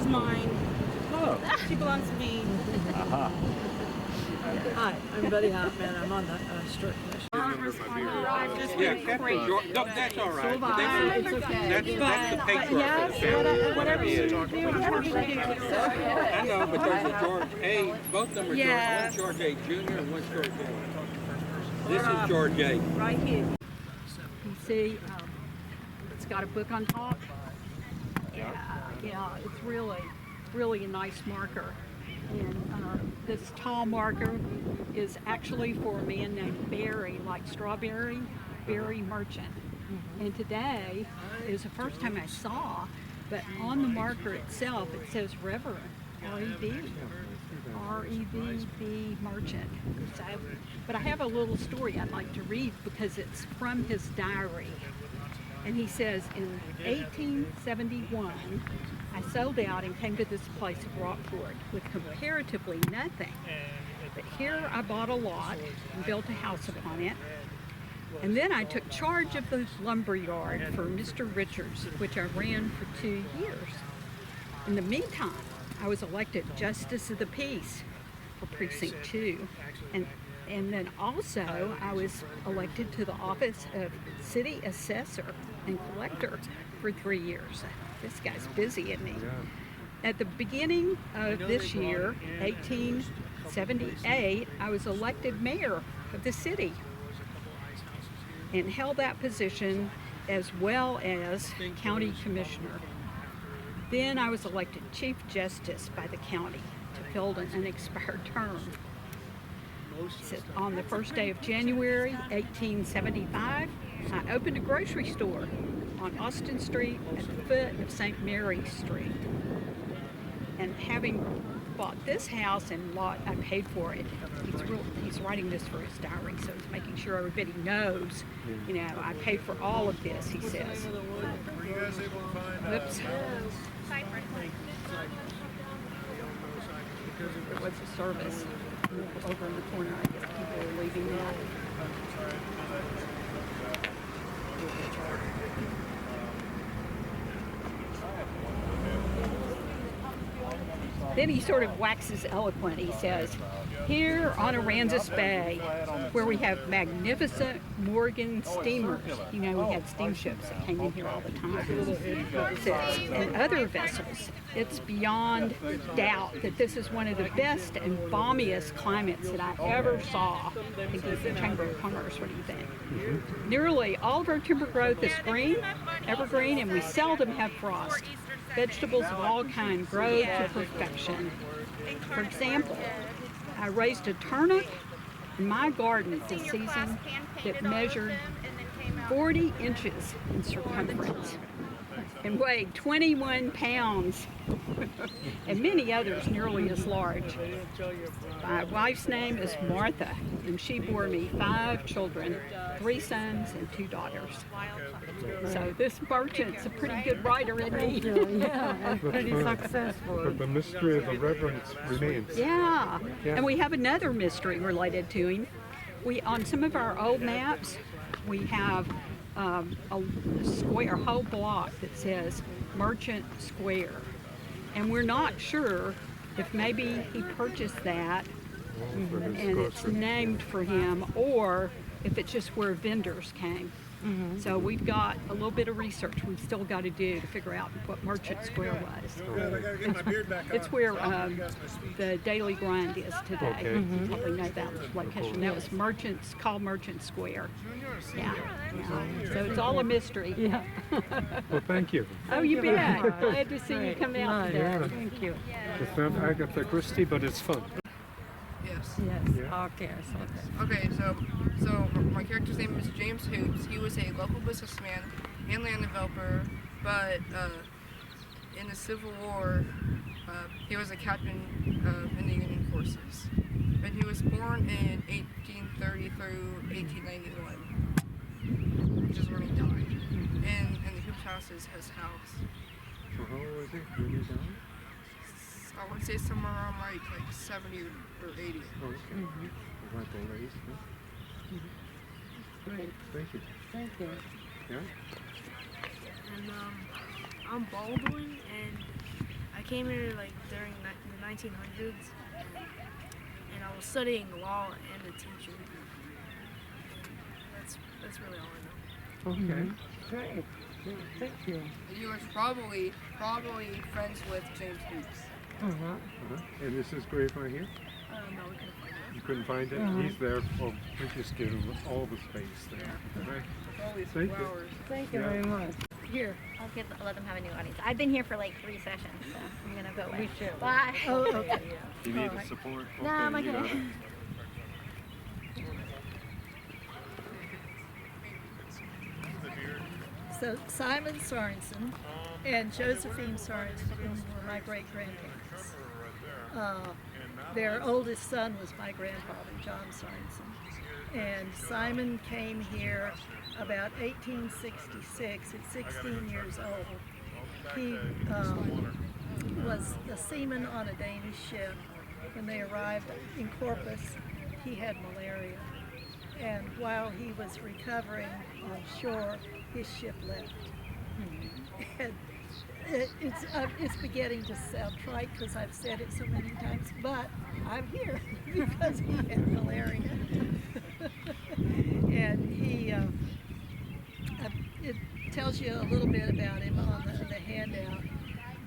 mine. Oh. She belongs to me. Hi, I'm Betty Hoffman. I'm on the Historic Commission. Yeah, Captain George. No, that's all right. It's okay. That's the patriarch of the family. Whatever it is. I know, but there's a George A. Both of them are George. One's George A. Jr. and one's George A. This is George A. Right here. You see, it's got a book on top. Yeah, it's really a nice marker. And this tall marker is actually for a man named Barry, like strawberry, Barry Merchant. And today is the first time I saw, but on the marker itself it says Reverend, R-E-V, R-E-V-B Merchant. So, but I have a little story I'd like to read because it's from his diary. And he says, in 1871, I sold out and came to this place of Rockport with comparatively nothing. But here I bought a lot and built a house upon it. And then I took charge of the lumber yard for Mr. Richards, which I ran for 2 years. In the meantime, I was elected Justice of the Peace for Precinct 2. And then also I was elected to the office of City Assessor and Collector for 3 years. This guy's busy, isn't he? At the beginning of this year, 1878, I was elected mayor of the city and held that position as well as county commissioner. Then I was elected Chief Justice by the county to fill an unexpired term. On the first day of January 1875, I opened a grocery store on Austin Street at the foot of St. Mary's Street. And having bought this house and lot, I paid for it. He's writing this for his diary, so he's making sure everybody knows, you know, I paid for all of this, he says. Whoops. There was a service over in the corner. I guess people are leaving that. Then he sort of waxes eloquent. He says, here on Aransas Bay, where we have magnificent Morgan steamers, you know, we had steamships that came in here all the time, and other vessels, it's beyond doubt that this is one of the best and balmiest climates that I ever saw. I think he's the Chamber of Commerce. What do you think? Nearly all of our timber growth is green, evergreen, and we seldom have frost. Vegetables of all kinds grow to perfection. For example, I raised a turnip in my garden this season that measured 40 inches in circumference and weighed 21 pounds, and many others nearly as large. My wife's name is Martha, and she bore me 5 children, 3 sons and 2 daughters. So this merchant's a pretty good writer, isn't he? Yeah, pretty successful. But the mystery of the reverence remains. Yeah, and we have another mystery related to him. On some of our old maps, we have a square, a whole block that says Merchant Square. And we're not sure if maybe he purchased that and it's named for him, or if it's just where vendors came. So we've got a little bit of research we've still got to do to figure out what Merchant Square was. It's where the Daily Grind is today. You probably know that location. That was called Merchant Square. Yeah. So it's all a mystery. Yeah. Well, thank you. Oh, you bet. Glad to see you come out today. Yeah. Thank you. It's not Agatha Christie, but it's fun. Yes. Yes. Yeah. Okay. Okay, so my character's name is James Hoops. He was a local businessman and land developer, but in the Civil War, he was a captain in the Union forces. And he was born in 1830 through 1891, which is when he died. And the Hoops house is his house. So how old was he when he died? I would say somewhere around like 70 or 80. Oh, okay. Right old age, huh? Great. Thank you. Thank you. Yeah? And I'm Baldwin, and I came here like during the 1900s, and I was studying law and a teacher. That's really all I know. Okay. Great. Thank you. You was probably friends with James Hoops. And this is grave right here? No, we couldn't find it. You couldn't find it? He's there. Oh, we just give him all the space there. Right? With all these Thank you. flowers. Thank you Yeah. very much. Here. I'll let them have a new audience. I've been here for like 3 sessions, so I'm gonna go away. Me too. Bye. Oh, okay. You need Alright. support? Okay, No, I'm you okay. got it. So Simon Sorensen and Josephine Sorensen were my great-grandparents. Their oldest son was my grandfather, John Sorensen. And Simon came here about 1866 at 16 years old. He was a seaman on a Danish ship. When they arrived in Corpus, he had malaria. And while he was recovering on shore, his ship left. And it's beginning to sound trite because I've said it so many times, but I'm here because he had malaria. And he, it tells you a little bit about him on the handout,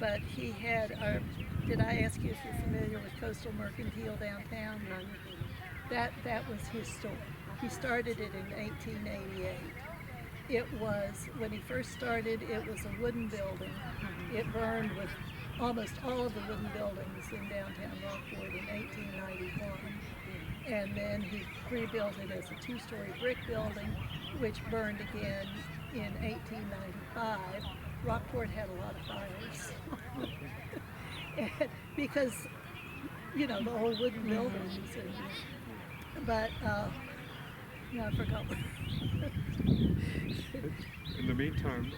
but he had, did I ask you if you're familiar with Coastal Mercantile downtown? No. That was his store. He started it in 1888. It was, when he first started, it was a wooden building. It burned with almost all of the wooden buildings in downtown Rockport in 1891. And then he rebuilt it as a 2-story brick building, which burned again in 1895. Rockport had a lot of fires. And because, you know, the old wooden buildings. But, no, I forgot. In the meantime,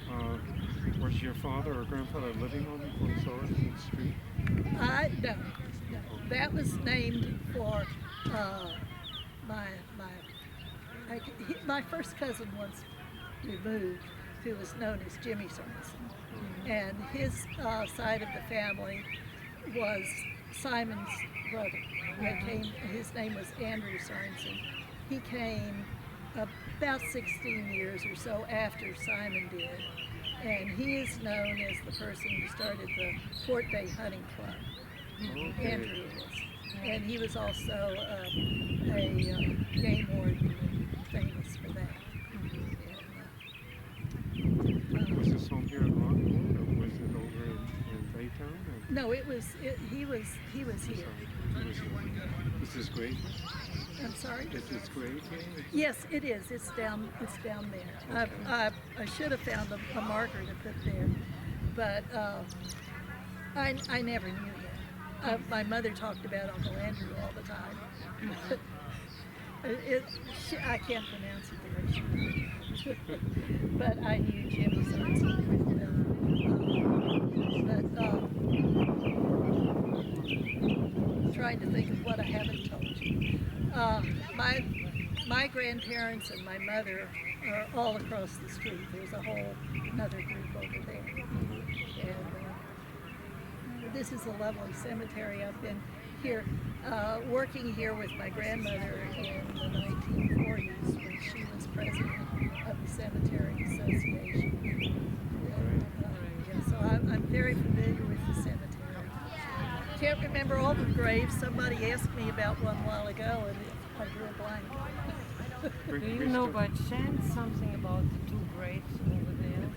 was your father or grandfather living on Sorensen Street? No. That was named for my first cousin once removed, who was known as Jimmy Sorensen. And his side of the family was Simon's brother. His name was Andrew Sorensen. He came about 16 years or so after Simon did, and he is known as the person who started the Fort Bay Hunting Club. Andrew is. And he was also a game warden, famous for that. Was his home here in Rockport, or was it over in Baytown? No, he was here. He was here. Is this grave? I'm sorry? Is this grave here? Yes, it is. It's down there. I should have found a marker to put there, but I never knew him. My mother talked about Uncle Andrew all the time. I can't pronounce it the way she did. But I knew Jimmy Sorensen pretty well. I'm trying to think of what I haven't told you. My grandparents and my mother are all across the street. There's a whole another group over there. And this is a lovely cemetery. I've been here, working here with my grandmother in the 1940s when she was president of the Cemetery Association. So I'm very familiar with the cemetery. Can't remember all the graves. Somebody asked me about one a while ago, and I drew a blank. Do you know by chance something about the 2 graves over there?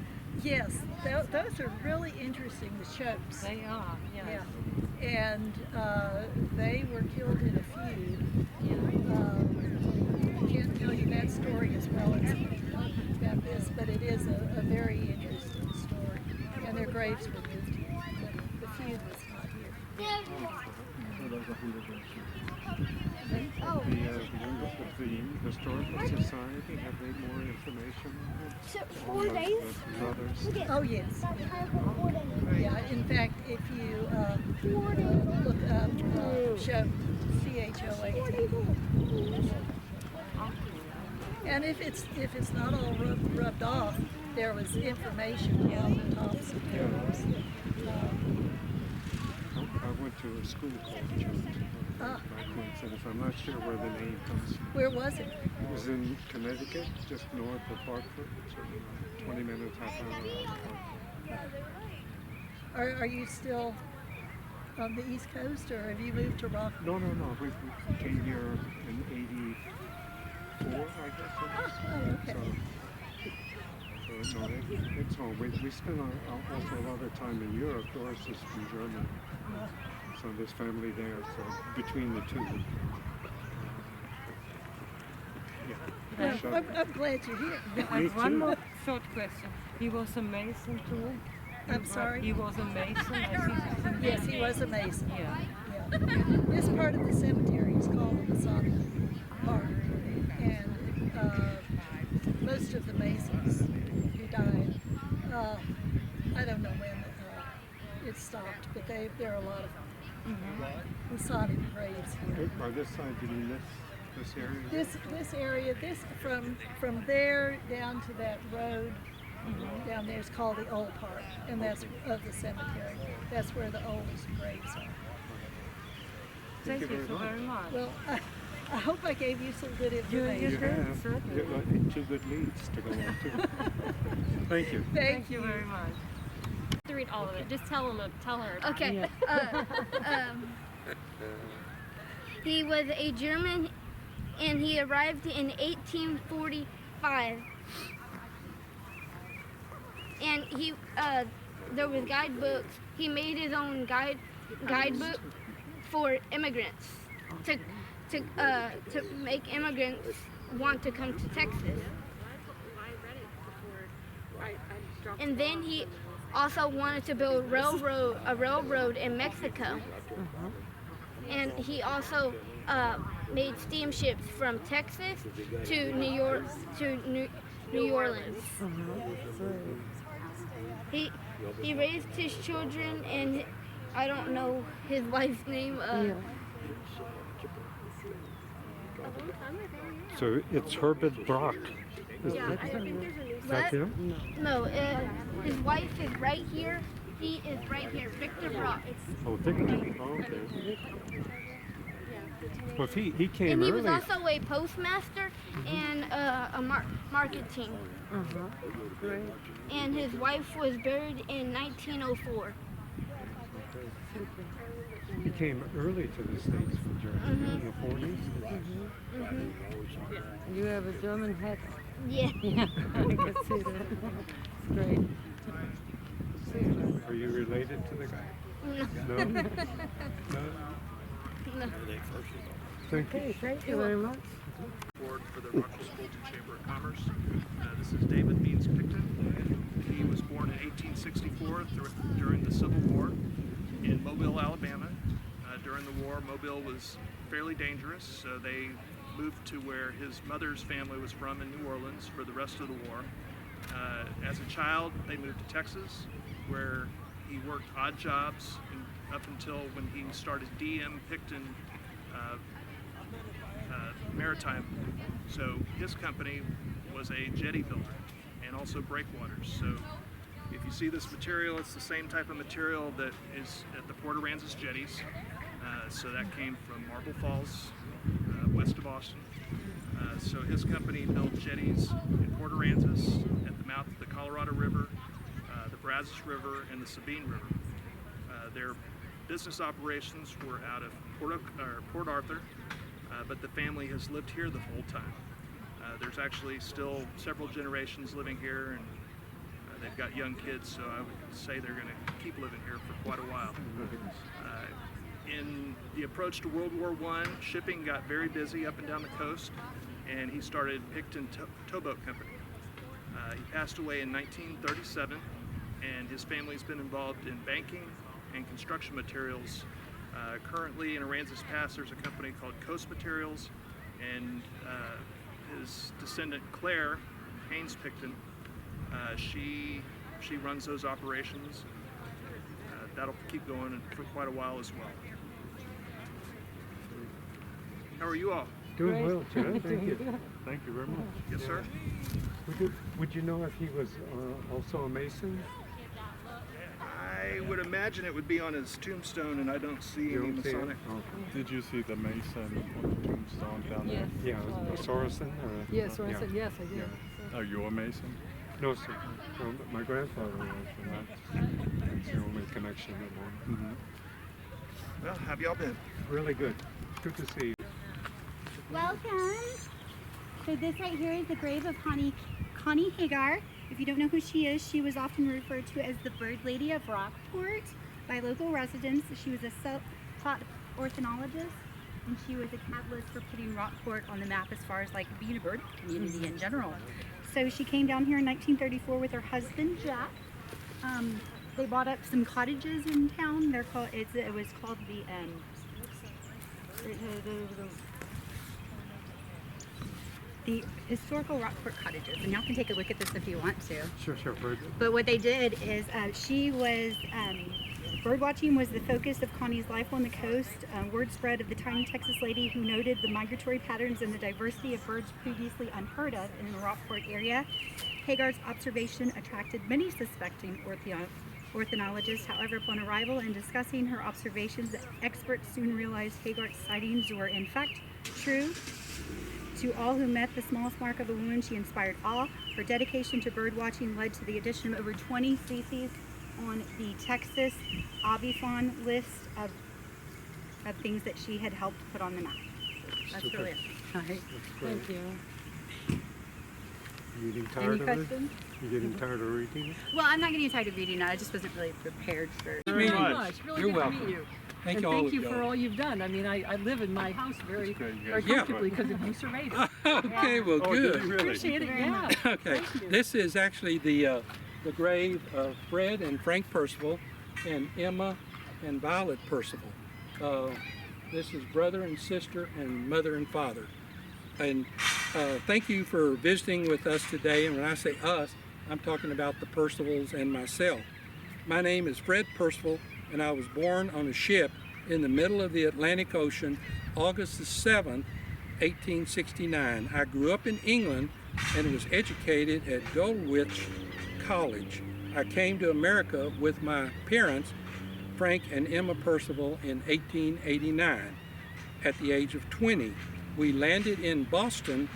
Yes, those are really interesting, the Chokes. They are, yes. Yeah. And they were killed in a feud. I can't tell you that story as well as about this, but it is a very interesting story. And their graves were moved here. The feud was not here. The Historical Society, have they more information? So, on 4 the days? brothers? Oh, yes. Yeah, in fact, if you look up CHOAT, and if it's not all rubbed off, there was information on the tops of those. went to a school called Church Ah. by coincidence. I'm not sure where the name comes from. Where was it? It was in Connecticut, just north of Hartford, so 20 minutes, half hour out of Hartford. Are you still on the East Coast, or have you moved to Rock? No. We came here in '84, I guess it was. Oh, okay. So no, it's home. We spent also a lot of time in Europe. Doris is from Germany, so there's family there. So between the two, Well, Shut- I'm glad you're here. Me One too. more short question. He was a Mason too? I'm sorry? He was a Mason? I see that. Yes, he was a Mason. Yeah. Yeah. This part of the cemetery is called the Masonic Park, and most of the Masons who died, I don't know when it stopped, but there are a lot of Masonic graves here. By this side, did you miss this area? This area, from there down to that road down there is called the Old Park, and that's of the cemetery. That's where the oldest graves are. Thank you so very much. Well, I hope I gave you some good You information. You did, have. certainly. You have two good leads to go on to. Thank you. Thank you very much. To read all of it. Just tell her. Okay. He was a German, and he arrived in 1845. And there was guidebooks. He made his own guidebook for immigrants to make immigrants want to come to Texas. And then he also wanted to build a railroad in Mexico. And he also made steamships from Texas to New York to New Orleans. He raised his children, and I don't know his wife's name. So it's Herbert Brock. Is that him? No, his wife is right here. He is right here, Victor Brock. Oh, Victor. Oh, okay. Well, if he came And he early. was also a postmaster and a marketing. Great. And his wife was buried in 1904. He came early to the States from Germany in the 40s. You have a German hat. Yeah. Yeah, I can see that. Great. Are you related to the guy? No. No? No? Thank you. Okay, thank you very much. Board for the Rochester-Fulton Chamber of Commerce. This is David Means Picton. He was born in 1864 during the Civil War in Mobile, Alabama. During the war, Mobile was fairly dangerous, so they moved to where his mother's family was from in New Orleans for the rest of the war. As a child, they moved to Texas, where he worked odd jobs up until when he started DM Picton Maritime. So his company was a jetty builder and also breakwaters. So if you see this material, it's the same type of material that is at the Port Aransas jetties. So that came from Marble Falls, west of Austin. So his company built jetties in Port Aransas, at the mouth of the Colorado River, the Brazos River, and the Sabine River. Their business operations were out of Port Arthur, but the family has lived here the whole time. There's actually still several generations living here, and they've got young kids, so I would say they're going to keep living here for quite a while. In the approach to World War I, shipping got very busy up and down the coast, and he started Picton Towboat Company. He passed away in 1937, and his family's been involved in banking and construction materials. Currently in Aransas Pass, there's a company called Coast Materials, and his descendant Claire Haynes Picton, she runs those operations. That'll keep going for quite a while as well. How are you all? Doing well, Chad. Thank you. Thank you very much. Yes, sir. Would you know if he was also a Mason? I would imagine it would be on his tombstone, and I don't see You any don't see it? Masonic. Oh. Did you see the Mason on the tombstone down there? Yes. Yeah, Sorensen? Or, Yes, or I said yes, I did. Yeah. Are you a Mason? No, sir. No, my grandfather was, and that's the only connection at all. Well, have y'all been? Really good. Good to see you. Welcome. So this right here is the grave of Connie Hagar. If you don't know who she is, she was often referred to as the Bird Lady of Rockport by local residents. She was a self-taught ornithologist, and she was a catalyst for putting Rockport on the map as far as like being a bird community in general. So she came down here in 1934 with her husband Jack. They bought up some cottages in town. They're called. It was called the historical Rockport cottages, and y'all can take a look at this if you want to. Sure, very good. But what they did is she was, bird watching was the focus of Connie's life on the coast. Word spread of the tiny Texas lady who noted the migratory patterns and the diversity of birds previously unheard of in the Rockport area. Hagar's observation attracted many suspecting ornithologists. However, upon arrival and discussing her observations, the experts soon realized Hagar's sightings were in fact true. To all who met the smallest mark of a woman, she inspired awe. Her dedication to bird watching led to the addition of over 20 species on the Texas Avifauna list of things that she had helped put on the map. That's Super. really it. All right. Thank you. You getting tired Any of questions? it? You getting tired of reading it? Well, I'm not getting tired of reading it. I just wasn't really prepared for Very Meeting. much. Really You're good to welcome. meet you. Thank And you all thank of you y'all. for all you've done. I mean, I live in my house very, great. You very guys- Yeah. comfortably because of you surveyed it. Okay, well, Oh, did good. you really? Appreciate it, yeah. Okay, Thank you. this is actually the grave of Fred and Frank Percival and Emma and Violet Percival. This is brother and sister and mother and father. And thank you for visiting with us today. And when I say us, I'm talking about the Percivals and myself. My name is Fred Percival, and I was born on a ship in the middle of the Atlantic Ocean, August the 7th, 1869. I grew up in England and was educated at Dulwich College. I came to America with my parents, Frank and Emma Percival, in 1889. At the age of 20, we landed in Boston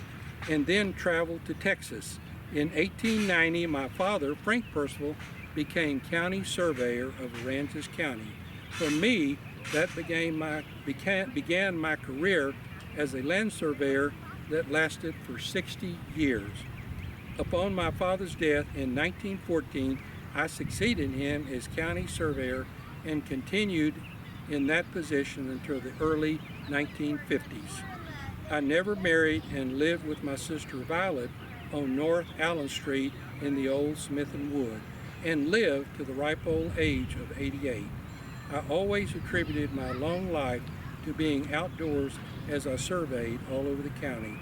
and then traveled to Texas. In 1890, my father, Frank Percival, became county surveyor of Aransas County. For me, that began my career as a land surveyor that lasted for 60 years. Upon my father's death in 1914, I succeeded him as county surveyor and continued in that position until the early 1950s. I never married and lived with my sister Violet on North Allen Street in the old Smith & Wood, and lived to the ripe old age of 88. I always attributed my long life to being outdoors as I surveyed all over the county.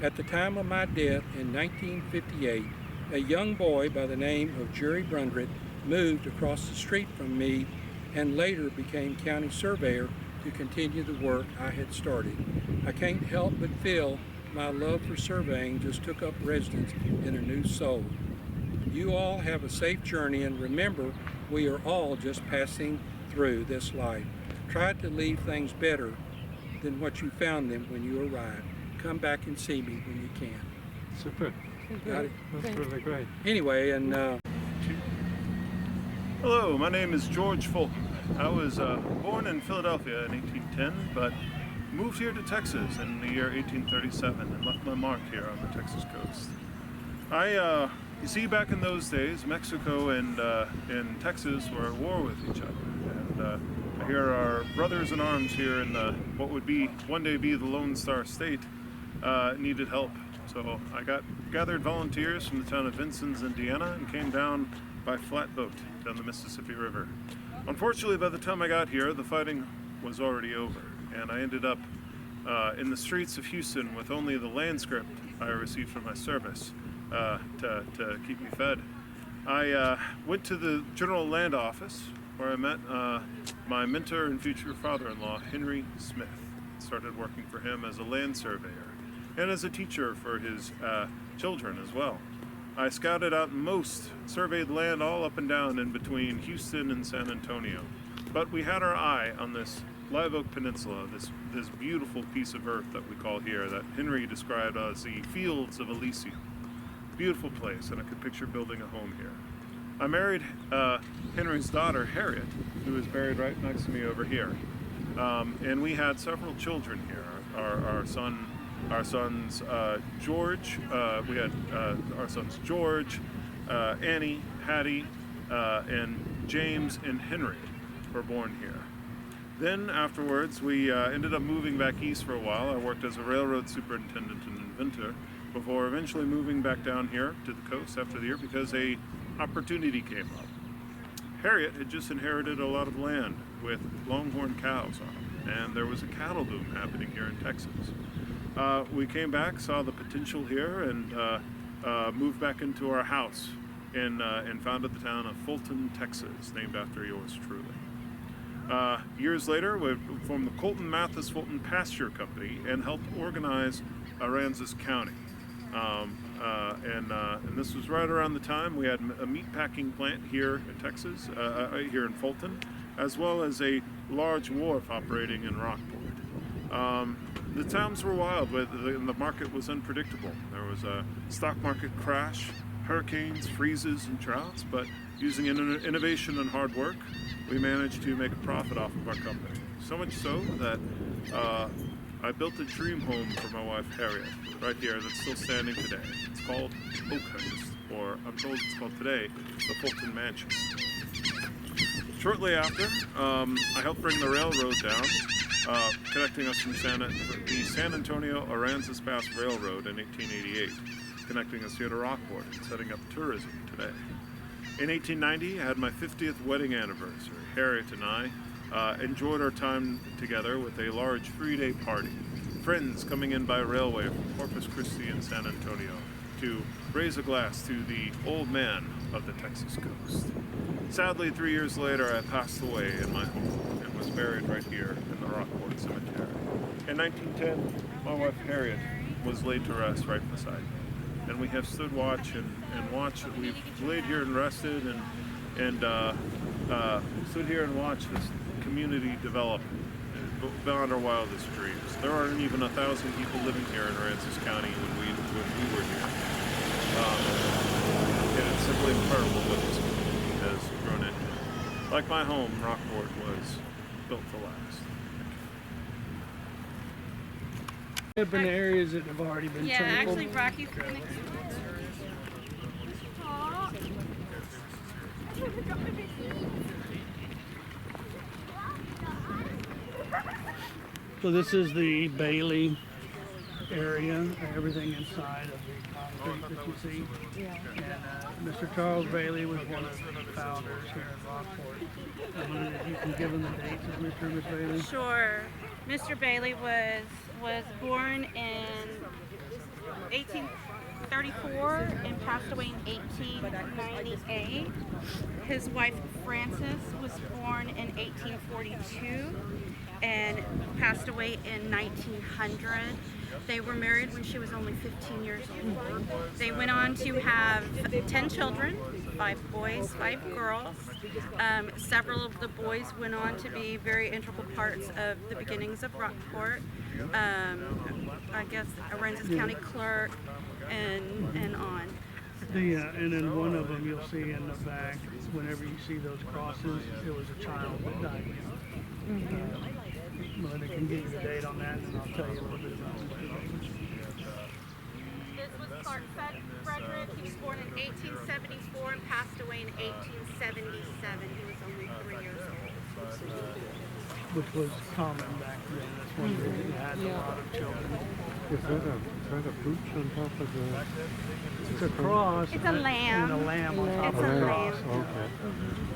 At the time of my death in 1958, a young boy by the name of Jerry Brundrett moved across the street from me and later became county surveyor to continue the work I had started. I can't help but feel my love for surveying just took up residence in a new soul. You all have a safe journey, and remember, we are all just passing through this life. Try to leave things better than what you found them when you arrived. Come back and see me when you can. Super. Got it? That's really great. Anyway, and Hello, my name is George Fulton. I was born in Philadelphia in 1810, but moved here to Texas in the year 1837 and left my mark here on the Texas coast. You see, back in those days, Mexico and Texas were at war with each other, and here our brothers in arms here in what would be one day be the Lone Star State needed help. So I gathered volunteers from the town of Vincennes, Indiana, and came down by flatboat down the Mississippi River. Unfortunately, by the time I got here, the fighting was already over, and I ended up in the streets of Houston with only the land script I received from my service to keep me fed. I went to the General Land Office where I met my mentor and future father-in-law, Henry Smith. Started working for him as a land surveyor and as a teacher for his children as well. I scouted out most, surveyed land all up and down in between Houston and San Antonio. But we had our eye on this Live Oak Peninsula, this beautiful piece of earth that we call here, that Henry described as the Fields of Elysium. Beautiful place, and I could picture building a home here. I married Henry's daughter, Harriet, who is buried right next to me over here. And we had several children here. Our sons George, we had our sons George, Annie, Hattie, and James and Henry were born here. Then afterwards, we ended up moving back east for a while. I worked as a railroad superintendent and inventor before eventually moving back down here to the coast after the year because a opportunity came up. Harriet had just inherited a lot of land with longhorn cows on it, and there was a cattle boom happening here in Texas. We came back, saw the potential here, and moved back into our house and founded the town of Fulton, Texas, named after yours truly. Years later, we formed the Colton Mathis Fulton Pasture Company and helped organize Aransas County. And this was right around the time we had a meat packing plant here in Texas, here in Fulton, as well as a large wharf operating in Rockport. The times were wild, but the market was unpredictable. There was a stock market crash, hurricanes, freezes, and droughts, but using innovation and hard work, we managed to make a profit off of our company. So much so that I built a dream home for my wife Harriet, right here, that's still standing today. It's called Oakhurst, or I'm told it's called today, the Fulton Mansion. Shortly after, I helped bring the railroad down, connecting us from the San Antonio Aransas Pass Railroad in 1888, connecting us here to Rockport and setting up tourism today. In 1890, I had my 50th wedding anniversary. Harriet and I enjoyed our time together with a large 3-day party. Friends coming in by railway from Corpus Christi and San Antonio to raise a glass to the old man of the Texas coast. Sadly, 3 years later, I passed away in my home and was buried right here in the Rockport Cemetery. In 1910, my wife Harriet was laid to rest right beside me. And we have stood watch and watched. We've laid here and rested and stood here and watched this community develop beyond our wildest dreams. There aren't even 1,000 people living here in Aransas County when we were here. And it's simply incredible what this community has grown into. Like my home, Rockport was built to last. Different areas that have already been trampled. actually Rocky's gonna So this is the Bailey area, everything inside of the concrete that you see. Yeah. And Mr. Charles Bailey was one of the founders here in Rockport. I wonder if you can give them the dates of Mr. and Miss Bailey. Sure. Mr. Bailey was born in 1834 and passed away in 1898. His wife Frances was born in 1842 and passed away in 1900. They were married when she was only 15 years old. They went on to have 10 children, 5 boys, 5 girls. Several of the boys went on to be very integral parts of the beginnings of Rockport. I guess Aransas County clerk and on. And then one of them you'll see in the back, whenever you see those crosses, it was a child that died young. But I can give you the date on that, and I'll tell you a little bit about it. This was Clark Frederick. He was born in 1874 and passed away in 1877. He was only 3 years old. Which was common back then. That's one reason you had a lot of children. Is that a pooch on top of the... It's a cross. It's a lamb. And a lamb on top It's of a the lamb. cross. Okay.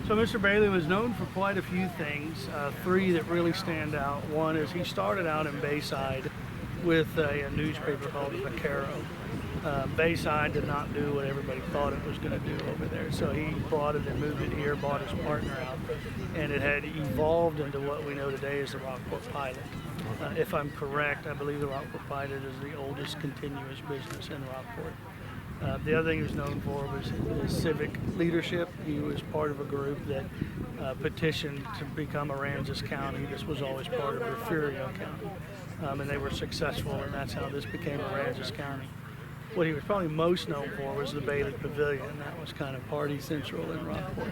So Mr. Bailey was known for quite a few things. 3 that really stand out. One is he started out in Bayside with a newspaper called the Vaquero. Bayside did not do what everybody thought it was going to do over there. So he brought it and moved it here, bought his partner out, and it had evolved into what we know today as the Rockport Pilot. If I'm correct, I believe the Rockport Pilot is the oldest continuous business in Rockport. The other thing he was known for was his civic leadership. He was part of a group that petitioned to become Aransas County. This was always part of Refugio County, and they were successful, and that's how this became Aransas County. What he was probably most known for was the Bailey Pavilion. That was kind of party central in Rockport.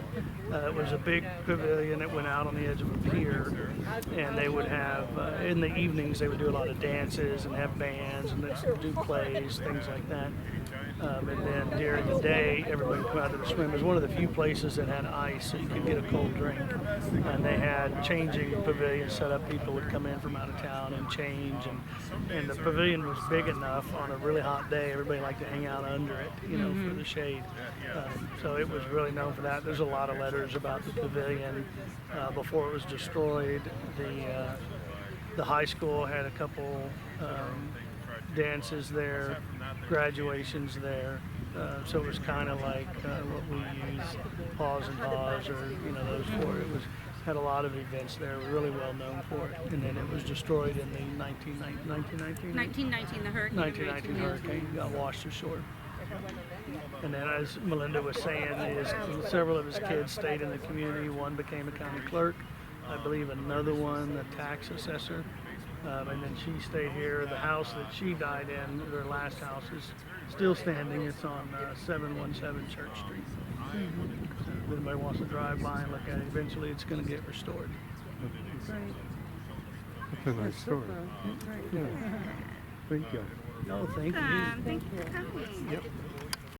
It was a big pavilion that went out on the edge of a pier, and they would have, in the evenings, they would do a lot of dances and have bands and they'd do plays, things like that. And then during the day, everybody would come out to the swim. It was one of the few places that had ice, so you could get a cold drink. And they had changing pavilions set up. People would come in from out of town and change. And the pavilion was big enough on a really hot day. Everybody liked to hang out under it, you know, for the shade. So it was really known for that. There's a lot of letters about the pavilion before it was destroyed. The high school had a couple dances there, graduations there. So it was kind of like what we use, Paws and Paws, or you know, those four. It was had a lot of events there. Really well known for it. And then it was destroyed in the 1919. 1919, the hurricane. 1919 hurricane got washed ashore. And then, as Melinda was saying, several of his kids stayed in the community. One became a county clerk. I believe another one, the tax assessor. And then she stayed here. The house that she died in, their last house, is still standing. It's on 717 Church Street. So if anybody wants to drive by and look at it, eventually it's going to get restored. That's a nice story. Yeah. Thank you. No, thank you. Thank you for coming. Yep.